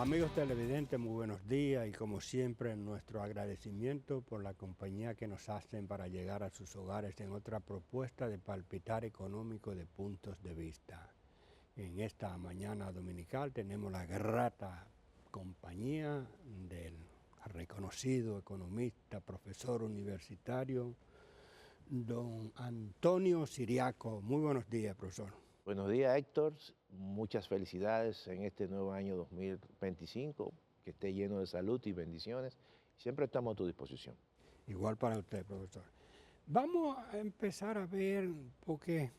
Amigos televidentes, muy buenos días y como siempre nuestro agradecimiento por la compañía que nos hacen para llegar a sus hogares en otra propuesta de palpitar económico de puntos de vista. En esta mañana dominical tenemos la grata compañía del reconocido economista, profesor universitario, don Antonio Siriaco. Muy buenos días, profesor. Buenos días, Héctor. Muchas felicidades en este nuevo año 2025, que esté lleno de salud y bendiciones. Siempre estamos a tu disposición. Igual para usted, profesor. Vamos a empezar a ver, porque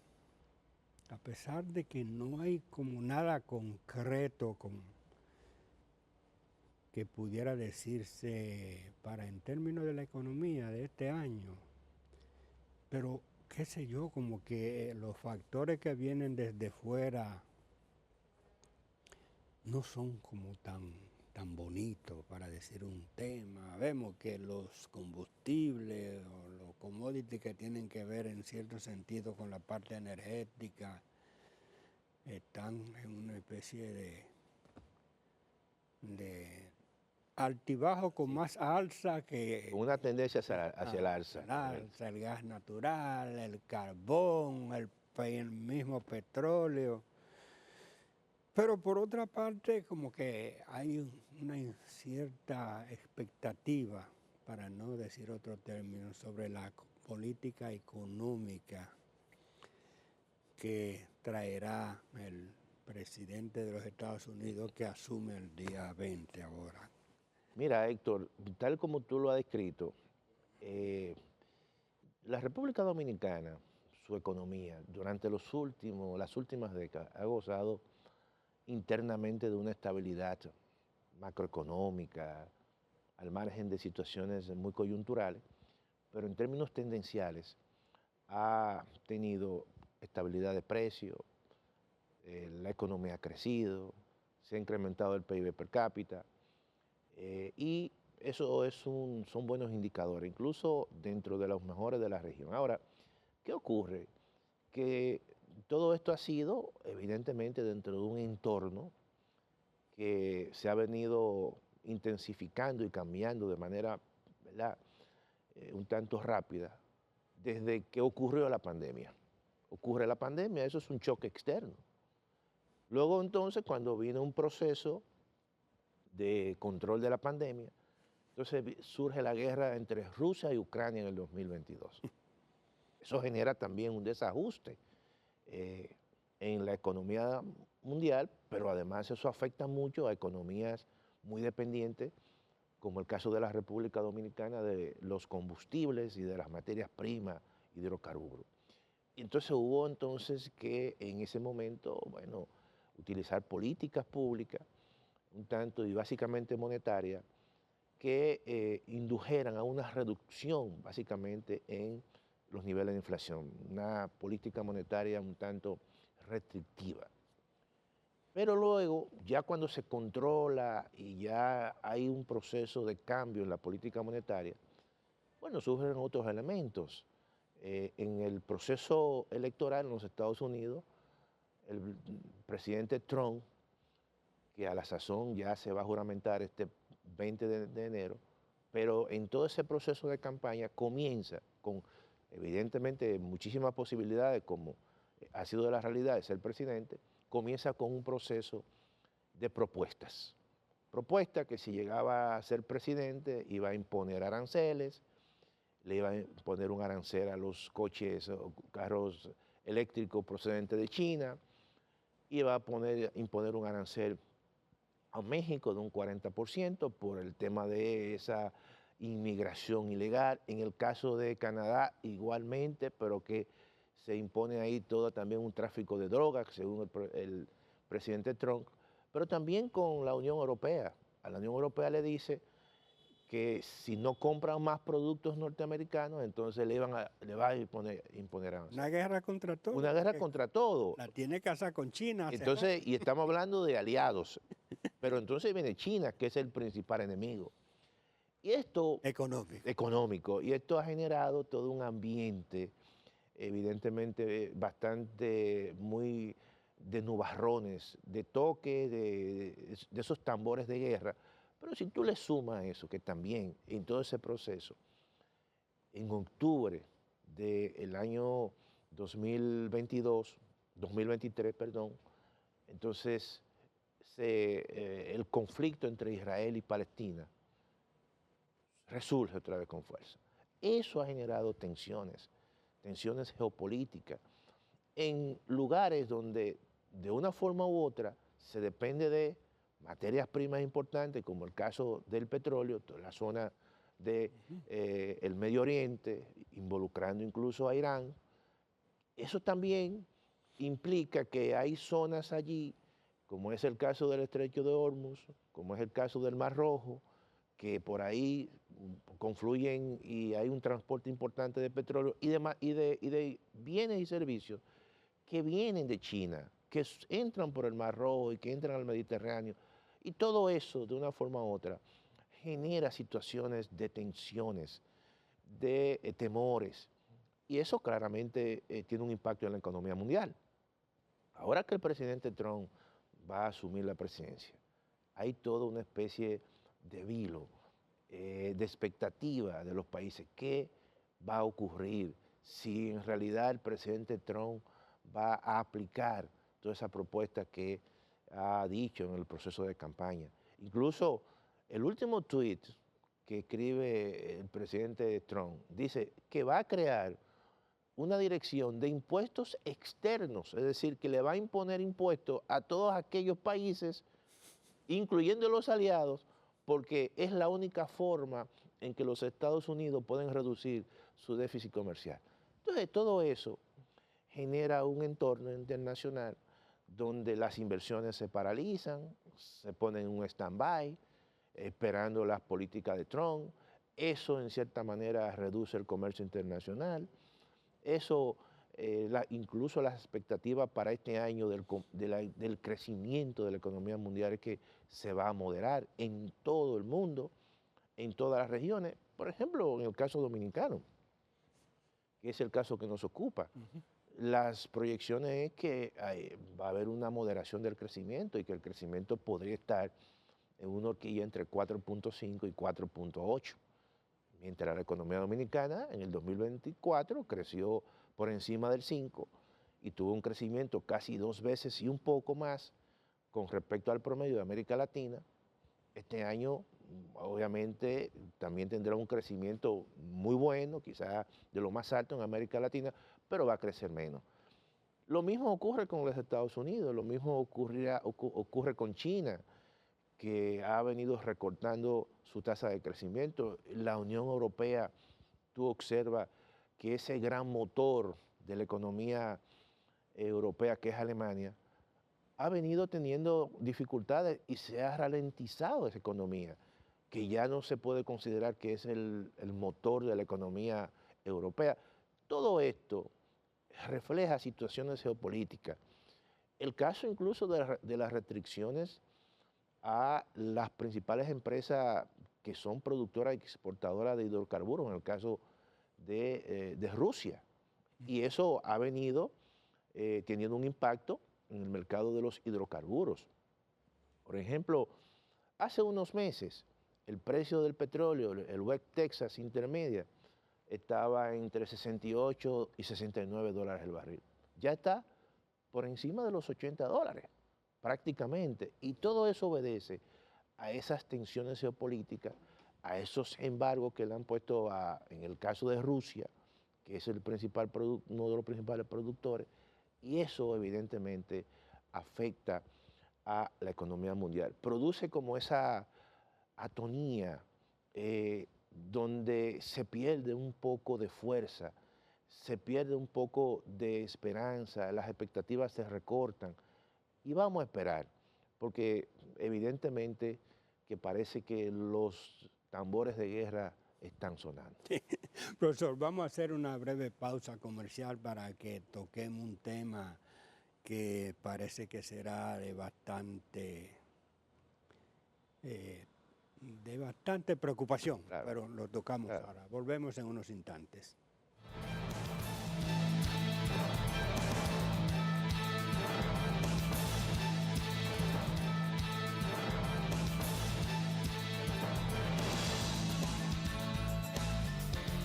a pesar de que no hay como nada concreto que pudiera decirse para en términos de la economía de este año, pero qué sé yo, como que los factores que vienen desde fuera no son como tan bonitos para decir un tema. Vemos que los combustibles o los commodities que tienen que ver en cierto sentido con la parte energética están en una especie de altibajo con más alza que Con una tendencia hacia el alza. el gas natural, el carbón, el mismo petróleo. Pero por otra parte, como que hay una cierta expectativa, para no decir otro término, sobre la política económica que traerá el presidente de los Estados Unidos, que asume el día 20 ahora. Mira, Héctor, tal como tú lo has descrito, eh, la República Dominicana, su economía, durante las últimas décadas, ha gozado internamente de una estabilidad macroeconómica, al margen de situaciones muy coyunturales, pero en términos tendenciales ha tenido estabilidad de precio, la economía ha crecido, se ha incrementado el PIB per cápita y eso son buenos indicadores, incluso dentro de los mejores de la región. Ahora, ¿qué ocurre? Que todo esto ha sido evidentemente dentro de un entorno que se ha venido intensificando y cambiando de manera, ¿verdad?, un tanto rápida desde que ocurrió la pandemia. Ocurre la pandemia, eso es un choque externo. Luego entonces, cuando viene un proceso de control de la pandemia, entonces surge la guerra entre Rusia y Ucrania en el 2022. Eso genera también un desajuste en la economía mundial, pero además eso afecta mucho a economías muy dependientes, como el caso de la República Dominicana, de los combustibles y de las materias primas, hidrocarburos. Y entonces hubo entonces que en ese momento, bueno, utilizar políticas públicas, un tanto y básicamente monetarias, que indujeran a una reducción básicamente en los niveles de inflación, una política monetaria un tanto restrictiva. Pero luego, ya cuando se controla y ya hay un proceso de cambio en la política monetaria, bueno, surgen otros elementos. En el proceso electoral en los Estados Unidos, el presidente Trump, que a la sazón ya se va a juramentar este 20 de enero, pero en todo ese proceso de campaña comienza con, evidentemente, muchísimas posibilidades, como ha sido de la realidad de ser presidente, comienza con un proceso de propuestas. Propuesta que si llegaba a ser presidente iba a imponer aranceles, le iba a imponer un arancel a los coches o carros eléctricos procedentes de China, iba a imponer un arancel a México de un 40% por el tema de esa inmigración ilegal. En el caso de Canadá igualmente, pero que se impone ahí todo también un tráfico de drogas, según el presidente Trump, pero también con la Unión Europea. A la Unión Europea le dice que si no compran más productos norteamericanos, entonces le va a imponer aranceles. Una guerra contra todo. Una guerra contra todo. La tiene que hacer con China. Entonces, y estamos hablando de aliados, pero entonces viene China, que es el principal enemigo. Y esto... Económico. Y esto ha generado todo un ambiente, evidentemente, bastante muy de nubarrones, de toques, de esos tambores de guerra. Pero si tú le sumas eso, que también en todo ese proceso, en octubre del año 2023, perdón, entonces el conflicto entre Israel y Palestina resurge otra vez con fuerza. Eso ha generado tensiones geopolíticas, en lugares donde de una forma u otra se depende de materias primas importantes, como el caso del petróleo, toda la zona del Medio Oriente, involucrando incluso a Irán. Eso también implica que hay zonas allí, como es el caso del Estrecho de Hormuz, como es el caso del Mar Rojo, que por ahí confluyen y hay un transporte importante de petróleo y de bienes y servicios que vienen de China, que entran por el Mar Rojo y que entran al Mediterráneo. Y todo eso, de una forma u otra, genera situaciones de tensiones, de temores. Y eso claramente tiene un impacto en la economía mundial. Ahora que el presidente Trump va a asumir la presidencia, hay toda una especie de vilo, de expectativa de los países. ¿Qué va a ocurrir si en realidad el presidente Trump va a aplicar toda esa propuesta que ha dicho en el proceso de campaña? Incluso el último tuit que escribe el presidente Trump dice que va a crear una dirección de impuestos externos, es decir, que le va a imponer impuestos a todos aquellos países, incluyendo los aliados, porque es la única forma en que los Estados Unidos pueden reducir su déficit comercial. Entonces, todo eso genera un entorno internacional donde las inversiones se paralizan, se ponen en un stand-by, esperando las políticas de Trump. Eso, en cierta manera, reduce el comercio internacional. Eso, incluso las expectativas para este año del crecimiento de la economía mundial es que se va a moderar en todo el mundo, en todas las regiones. Por ejemplo, en el caso dominicano, que es el caso que nos ocupa. Las proyecciones es que va a haber una moderación del crecimiento y que el crecimiento podría estar en una horquilla entre 4.5 y 4.8. Mientras la economía dominicana en el 2024 creció por encima del 5 y tuvo un crecimiento casi 2 veces y un poco más con respecto al promedio de América Latina. Este año, obviamente, también tendrá un crecimiento muy bueno, quizás de lo más alto en América Latina, pero va a crecer menos. Lo mismo ocurre con los Estados Unidos, lo mismo ocurre con China, que ha venido recortando su tasa de crecimiento. La Unión Europea, tú observas que ese gran motor de la economía europea, que es Alemania, ha venido teniendo dificultades y se ha ralentizado esa economía, que ya no se puede considerar que es el motor de la economía europea. Todo esto refleja situaciones geopolíticas. El caso incluso de las restricciones a las principales empresas que son productoras y exportadoras de hidrocarburos, en el caso de Rusia. Y eso ha venido teniendo un impacto en el mercado de los hidrocarburos. Por ejemplo, hace unos meses el precio del petróleo, el West Texas Intermedia, estaba entre 68 y 69 dólares el barril. Ya está por encima de los 80 dólares, prácticamente. Y todo eso obedece a esas tensiones geopolíticas, a esos embargos que le han puesto en el caso de Rusia, que es uno de los principales productores, y eso evidentemente afecta a la economía mundial. Produce como esa atonía donde se pierde un poco de fuerza, se pierde un poco de esperanza, las expectativas se recortan y vamos a esperar, porque evidentemente que parece que los tambores de guerra están sonando. Sí. Profesor, vamos a hacer una breve pausa comercial para que toquemos un tema que parece que será de bastante preocupación, claro, pero lo tocamos ahora. Volvemos en unos instantes.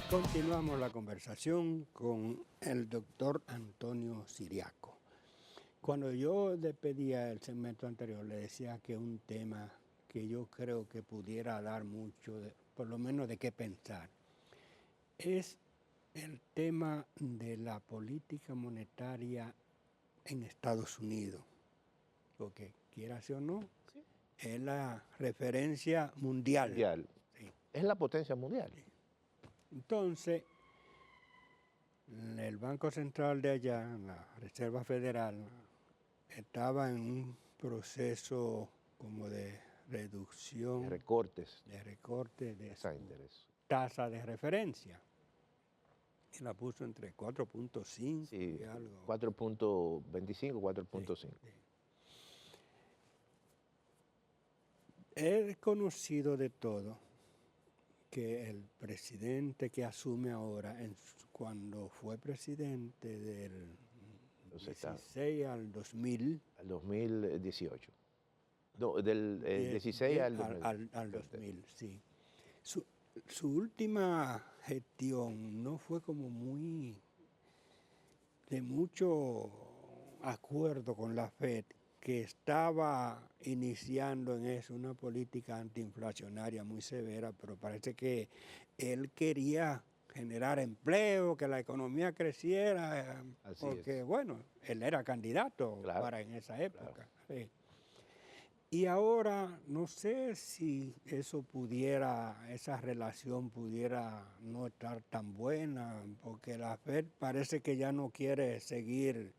Continuamos la conversación con el doctor Antonio Siriaco. Cuando yo le pedía el segmento anterior, le decía que un tema que yo creo que pudiera dar mucho, por lo menos de qué pensar, es el tema de la política monetaria en Estados Unidos. Porque, quieras o no, Sí. es la referencia mundial. Sí. Es la potencia mundial. Sí. Entonces, el Banco Central de allá, la Reserva Federal, estaba en un proceso como de reducción, De recortes. de recorte de Esa su interés. tasa de referencia. Y la puso entre 4.5 Sí, y algo. 4.25, 4.5. Sí. Es conocido de todo que el presidente que asume ahora, cuando fue presidente del Los estados. 16 al 2000, Al 2018. No, del 16 al 2000. al 2000, sí. Su última gestión no fue como muy de mucho acuerdo con la FED, que estaba iniciando en eso una política antiinflacionaria muy severa, pero parece que él quería generar empleo, que la economía creciera, Así porque es. bueno, él era candidato Claro, para en esa época. claro. Sí. Y ahora no sé si eso pudiera, esa relación pudiera no estar tan buena, porque la FED parece que ya no quiere seguir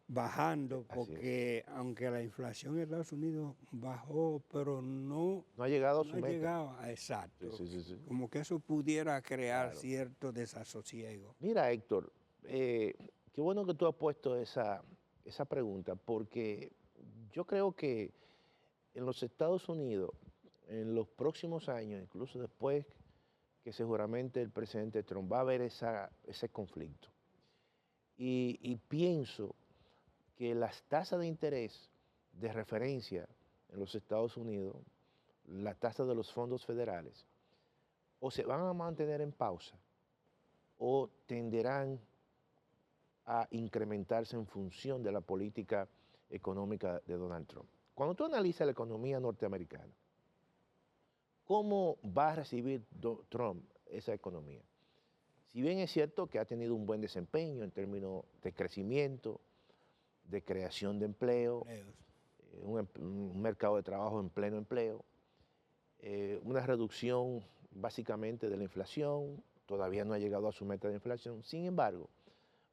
bajando, Así es. porque aunque la inflación en Estados Unidos bajó, pero no, No ha llegado a no su ha meta. llegado a exacto. Sí. Como que eso pudiera crear Claro. cierto desasosiego. Mira, Héctor, qué bueno que tú has puesto esa pregunta, porque yo creo que en los Estados Unidos, en los próximos años, incluso después que se juramente el presidente Trump, va a haber ese conflicto. Y pienso que las tasas de interés de referencia en los Estados Unidos, la tasa de los fondos federales, o se van a mantener en pausa o tenderán a incrementarse en función de la política económica de Donald Trump. Cuando tú analizas la economía norteamericana, ¿cómo va a recibir Trump esa economía? Si bien es cierto que ha tenido un buen desempeño en términos de crecimiento, de creación de empleo, un mercado de trabajo en pleno empleo, una reducción básicamente de la inflación, todavía no ha llegado a su meta de inflación, sin embargo,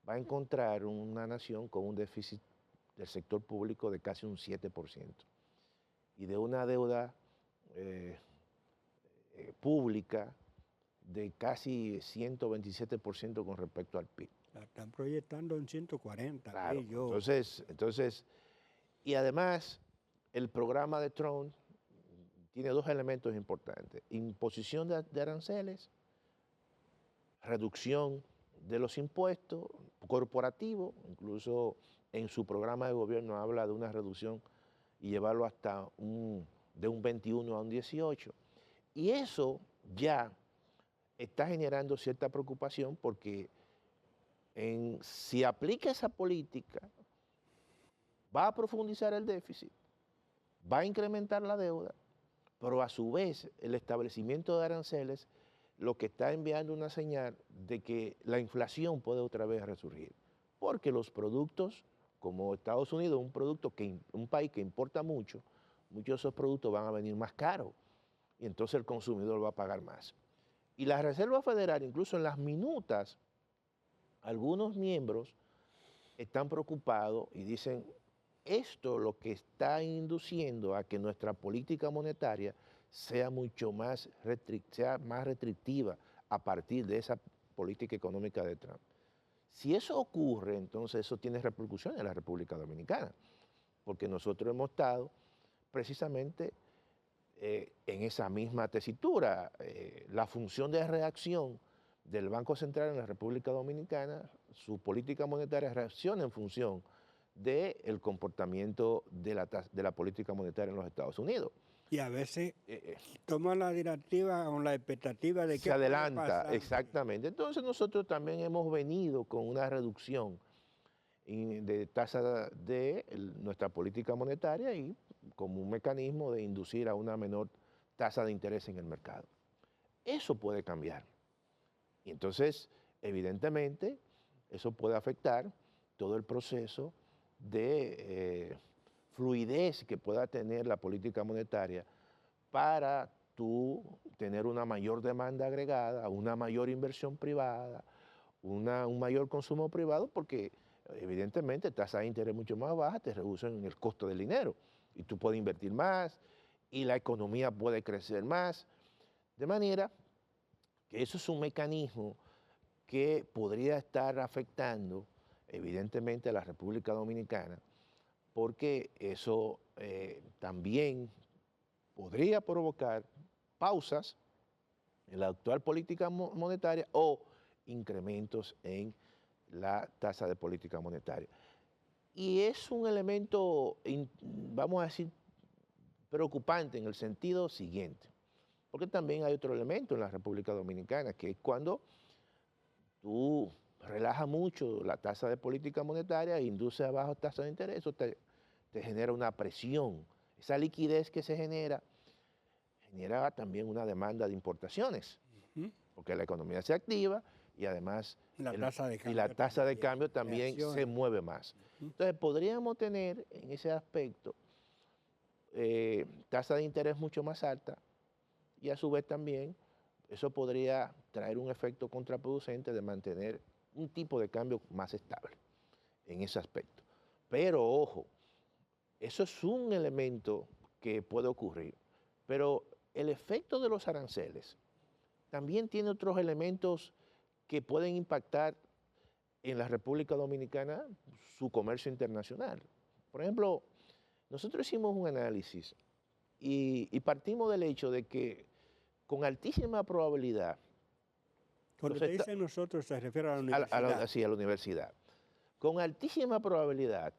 va a encontrar una nación con un déficit del sector público de casi un 7% y de una deuda pública de casi 127% con respecto al PIB. La están proyectando en 140. Claro, Yo, entonces, y además el programa de Trump tiene dos elementos importantes: imposición de aranceles, reducción de los impuestos corporativos, incluso en su programa de gobierno habla de una reducción y llevarlo hasta de un 21 a un 18. Y eso ya está generando cierta preocupación porque si aplica esa política, va a profundizar el déficit, va a incrementar la deuda, pero a su vez el establecimiento de aranceles lo que está enviando una señal de que la inflación puede otra vez resurgir, porque los productos, como Estados Unidos, un país que importa mucho, muchos de esos productos van a venir más caros y entonces el consumidor va a pagar más. Y la Reserva Federal, incluso en las minutas, algunos miembros están preocupados y dicen, esto lo que está induciendo a que nuestra política monetaria sea mucho más restrictiva a partir de esa política económica de Trump. Si eso ocurre, entonces eso tiene repercusiones en la República Dominicana, porque nosotros hemos estado precisamente en esa misma tesitura. La función de reacción del Banco Central en la República Dominicana, su política monetaria reacciona en función del comportamiento de la política monetaria en los Estados Unidos. Y a veces toma la directiva con la expectativa de que se adelanta, exactamente. Entonces nosotros también hemos venido con una reducción de tasa de nuestra política monetaria y como un mecanismo de inducir a una menor tasa de interés en el mercado. Eso puede cambiar. Y entonces, evidentemente, eso puede afectar todo el proceso de fluidez que pueda tener la política monetaria para tú tener una mayor demanda agregada, una mayor inversión privada, un mayor consumo privado, porque evidentemente tasas de interés mucho más bajas te reducen el costo del dinero y tú puedes invertir más y la economía puede crecer más. De manera que eso es un mecanismo que podría estar afectando evidentemente a la República Dominicana, porque eso también podría provocar pausas en la actual política monetaria o incrementos en la tasa de política monetaria. Y es un elemento, vamos a decir, preocupante en el sentido siguiente, porque también hay otro elemento en la República Dominicana, que es cuando tú relajas mucho la tasa de política monetaria e induce a bajas tasas de interés, eso te genera una presión. Esa liquidez que se genera también una demanda de importaciones, porque la economía se activa y además la tasa de cambio también se mueve más. Entonces podríamos tener en ese aspecto tasa de interés mucho más alta y a su vez también eso podría traer un efecto contraproducente de mantener un tipo de cambio más estable en ese aspecto. Pero ojo, eso es un elemento que puede ocurrir, pero el efecto de los aranceles también tiene otros elementos que pueden impactar en la República Dominicana su comercio internacional. Por ejemplo, nosotros hicimos un análisis y partimos del hecho de que con altísima probabilidad... Cuando te dice nosotros se refiere a la universidad. Sí, a la universidad. Con altísima probabilidad,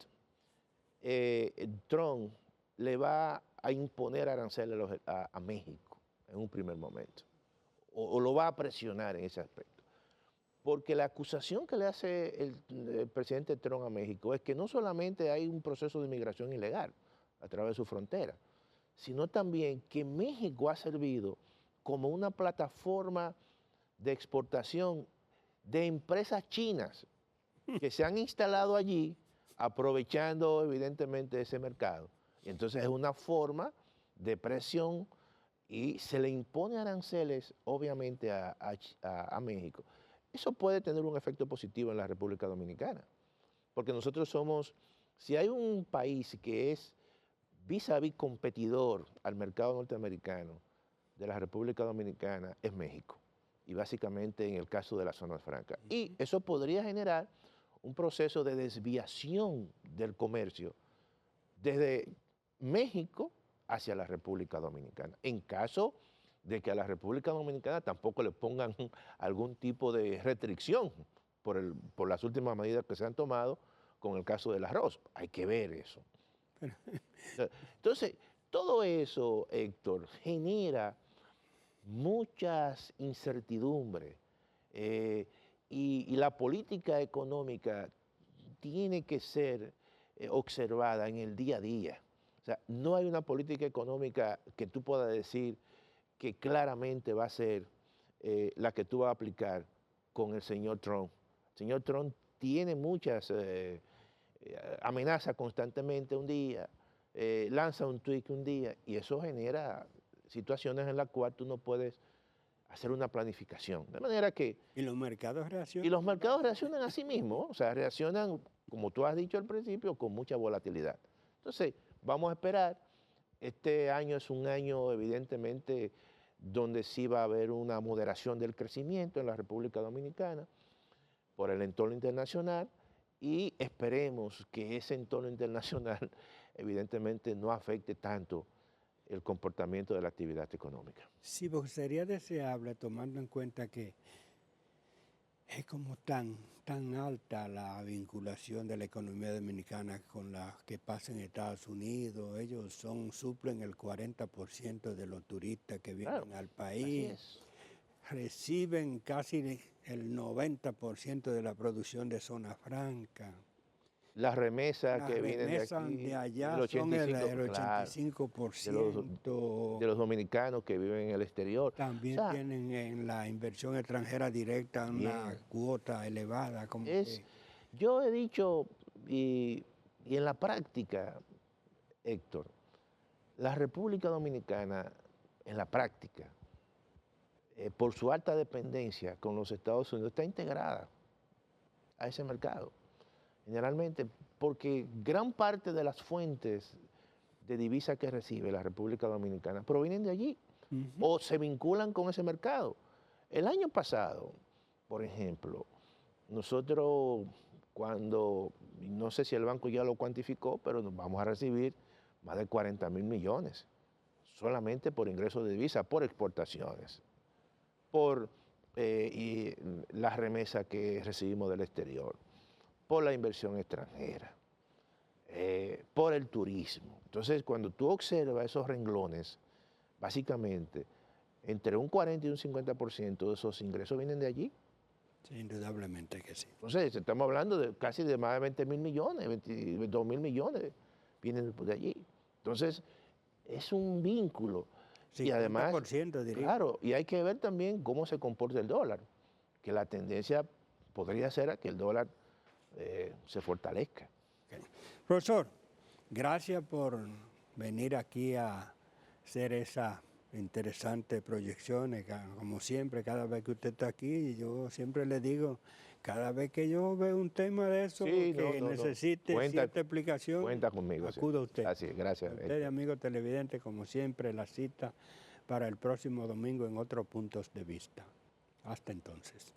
Trump le va a imponer aranceles a México en un primer momento, o lo va a presionar en ese aspecto. Porque la acusación que le hace el presidente Trump a México es que no solamente hay un proceso de inmigración ilegal a través de su frontera, sino también que México ha servido como una plataforma de exportación de empresas chinas que se han instalado allí aprovechando evidentemente ese mercado. Y entonces es una forma de presión y se le impone aranceles obviamente a México. Eso puede tener un efecto positivo en la República Dominicana, porque nosotros somos, si hay un país que es vis a vis competidor al mercado norteamericano de la República Dominicana, es México, y básicamente en el caso de la zona franca. Y eso podría generar un proceso de desviación del comercio desde México hacia la República Dominicana, en caso de que a la República Dominicana tampoco le pongan algún tipo de restricción por las últimas medidas que se han tomado con el caso del arroz. Hay que ver eso. Entonces, todo eso, Héctor, genera muchas incertidumbres y la política económica tiene que ser observada en el día a día. O sea, no hay una política económica que tú puedas decir que claramente va a ser la que tú vas a aplicar con el señor Trump. El señor Trump tiene muchas amenazas constantemente un día, lanza un tweet un día y eso genera situaciones en las cuales tú no puedes hacer una planificación. De manera que... ¿Y los mercados reaccionan? Y los mercados reaccionan a sí mismos, o sea, reaccionan, como tú has dicho al principio, con mucha volatilidad. Entonces, vamos a esperar. Este año es un año, evidentemente, donde sí va a haber una moderación del crecimiento en la República Dominicana por el entorno internacional y esperemos que ese entorno internacional, evidentemente, no afecte tanto el comportamiento de la actividad económica. Sí, porque sería deseable, tomando en cuenta que Es como tan alta la vinculación de la economía dominicana con la que pasa en Estados Unidos. Ellos suplen el 40% de los turistas que Claro, vienen al así país, es. reciben casi el 90% de la producción de zona franca. Las remesas Las que vienen de remesas aquí, de el allá son 85, el claro, de los, 85%. de los dominicanos que viven en el exterior. O También sea, tienen en la inversión extranjera directa una bien, cuota elevada, como es, que yo he dicho, y en la práctica, Héctor, la República Dominicana, en la práctica, por su alta dependencia con los Estados Unidos, está integrada a ese mercado. Generalmente, porque gran parte de las fuentes de divisa que recibe la República Dominicana provienen de allí o se vinculan con ese mercado. El año pasado, por ejemplo, nosotros cuando, no sé si el banco ya lo cuantificó, pero nos vamos a recibir más de 40.000 millones solamente por ingresos de divisa, por exportaciones, por y las remesas que recibimos del exterior, por la inversión extranjera, por el turismo. Entonces, cuando tú observas esos renglones, básicamente, entre un 40 y un 50% de esos ingresos vienen de allí. sí, indudablemente que sí. Entonces, estamos hablando de casi de más de 20.000 millones, 22.000 millones vienen de allí. Entonces, es un vínculo. Y además, 50% diría. claro, y hay que ver también cómo se comporta el dólar, que la tendencia podría ser a que el dólar se fortalezca. Ok. Profesor, gracias por venir aquí a hacer esas interesantes proyecciones. Como siempre, cada vez que usted está aquí, yo siempre le digo, cada vez que yo veo un tema de eso Sí, que no. necesite cierta explicación, Cuenta conmigo, sí. acuda a usted. Así es, gracias. Usted, amigo televidente, como siempre, la cita para el próximo domingo en otros puntos de vista. Hasta entonces.